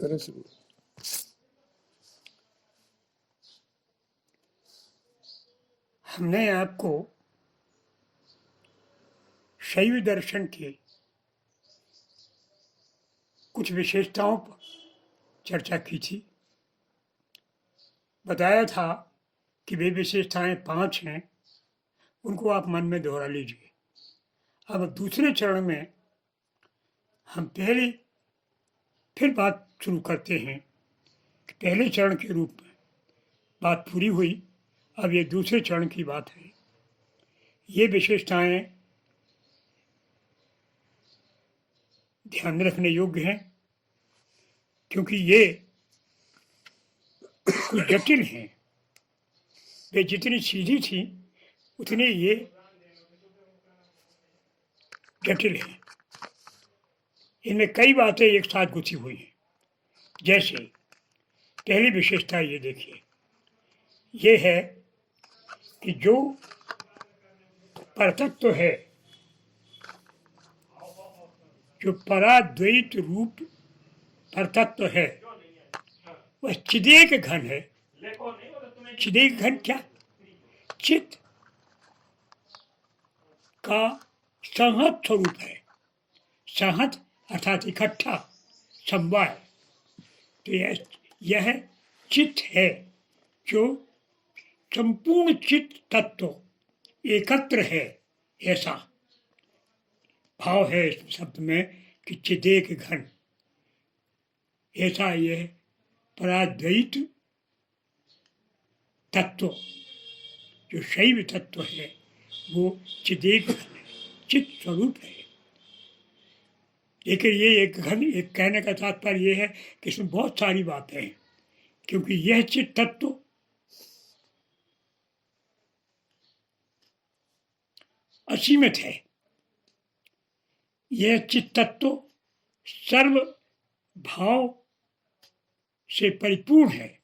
तरह से हमने आपको शैव दर्शन की कुछ विशेषताओं पर चर्चा की थी। बताया था कि वे विशेषताएं 5 हैं, उनको आप मन में दोहरा लीजिए। अब दूसरे चरण में हम फिर बात शुरू करते हैं कि पहले चरण के रूप में बात पूरी हुई, अब ये दूसरे चरण की बात है। ये विशेषताएं ध्यान रखने योग्य हैं, क्योंकि ये कुछ जटिल हैं। वे जितनी सीधी थी उतने ये जटिल हैं। इनमें कई बातें एक साथ गुथी हुई हैं। जैसे पहली विशेषता ये देखिए, ये है कि जो परतत्व है, जो पराद्वैत रूप परतत्व है, वह चिदेक घन है। चिदेक घन क्या? चित्त का संहत स्वरूप है। संहत अर्थात इकट्ठा, समवाय। तो यह चित्त है जो संपूर्ण चित्त तत्व एकत्र है, ऐसा भाव है इस शब्द में कि चिदेक घन। ऐसा यह पराद्वैत तत्व जो शैव तत्व है वो चिदेक घन है, चित्त स्वरूप है। लेकिन ये एक घन, एक कहने का तात्पर्य ये है कि इसमें बहुत सारी बातें हैं, क्योंकि यह चित्त तत्व असीमित है। यह चित्त तत्व सर्व भाव से परिपूर्ण है,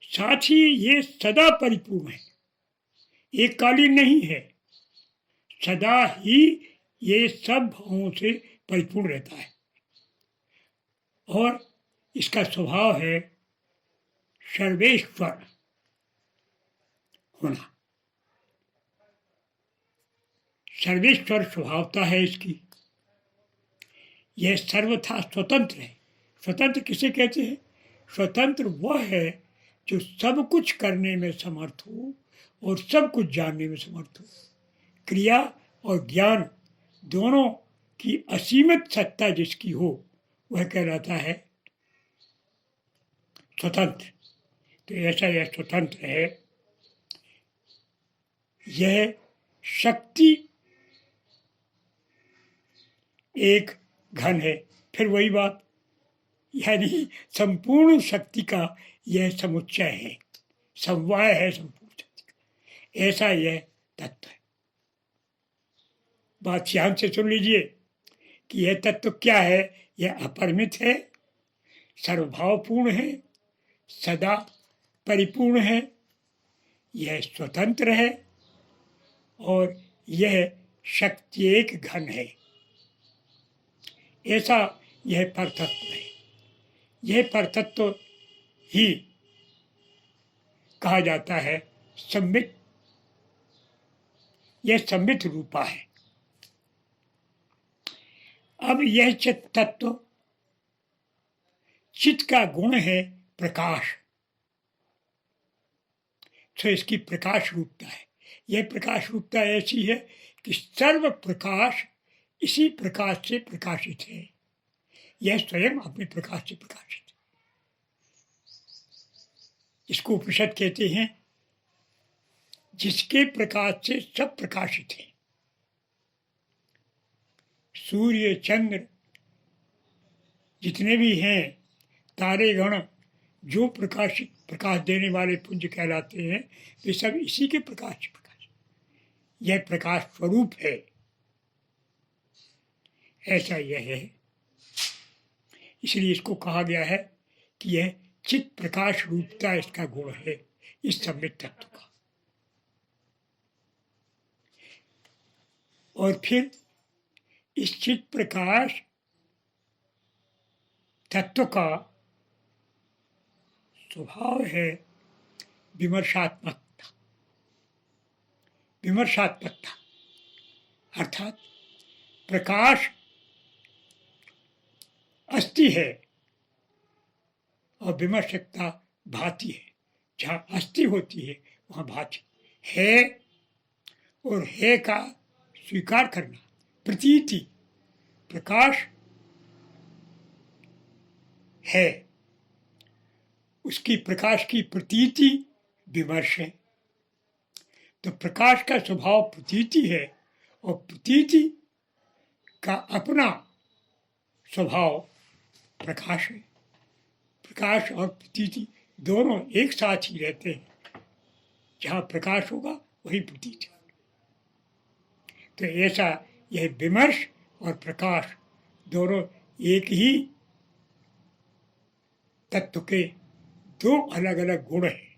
साथ ही ये सदा परिपूर्ण है, एक कालीन नहीं है। सदा ही ये सब भावों से परिपूर्ण रहता है और इसका स्वभाव है सर्वेश्वर होना। सर्वेश्वर स्वभावता है इसकी। यह सर्वथा स्वतंत्र है। स्वतंत्र किसे कहते हैं? स्वतंत्र वह है जो सब कुछ करने में समर्थ हो और सब कुछ जानने में समर्थ हो। क्रिया और ज्ञान दोनों की असीमित सत्ता जिसकी हो वह कहलाता है स्वतंत्र। तो ऐसा यह स्वतंत्र है। यह शक्ति एक घन है। फिर वही बात, यानी संपूर्ण शक्ति का यह समुच्चय है, समवाय है संपूर्ण शक्ति का। ऐसा यह तत्व है। बात ध्यान से सुन लीजिए कि यह तत्व क्या है। यह अपरिमित है, सर्वभावपूर्ण है, सदा परिपूर्ण है, यह स्वतंत्र है और यह शक्ति एक घन है। ऐसा यह परतत्व है। यह परतत्व ही कहा जाता है संबित। यह संबित रूपा है। अब यह चित्त तत्व, चित्त का गुण है प्रकाश। तो इसकी प्रकाश रूपता है। यह प्रकाश रूपता ऐसी है कि सर्व प्रकाश इसी प्रकाश से प्रकाशित है। यह स्वयं अपने प्रकाश से प्रकाशित है। इसको उपनिषद कहते हैं जिसके प्रकाश से सब प्रकाशित है। सूर्य, चंद्र, जितने भी हैं, तारे गण, जो प्रकाश देने वाले पुंज कहलाते हैं, वे सब इसी के प्रकाश से प्रकाश। यह प्रकाश स्वरूप है। ऐसा यह है। इसलिए इसको कहा गया है कि यह चित्त प्रकाश रूपता इसका गुण है, इस संबित तत्व का। और फिर इस चित्त प्रकाश तत्व का स्वभाव है विमर्शात्मकता। विमर्शात्मकता अर्थात प्रकाश अस्थि है और विमर्शकता भाति है। जहाँ अस्थि होती है वहाँ भाति है, और है का स्वीकार करना प्रतीति। प्रकाश है, उसकी प्रकाश की प्रतीति विमर्श है। तो प्रकाश का स्वभाव प्रतीति है और प्रतीति का अपना स्वभाव प्रकाश है। प्रकाश और प्रतीति दोनों एक साथ ही रहते हैं। जहाँ प्रकाश होगा वही प्रतीति। तो ऐसा यह विमर्श और प्रकाश दोनों एक ही तत्व के दो अलग अलग गुण हैं।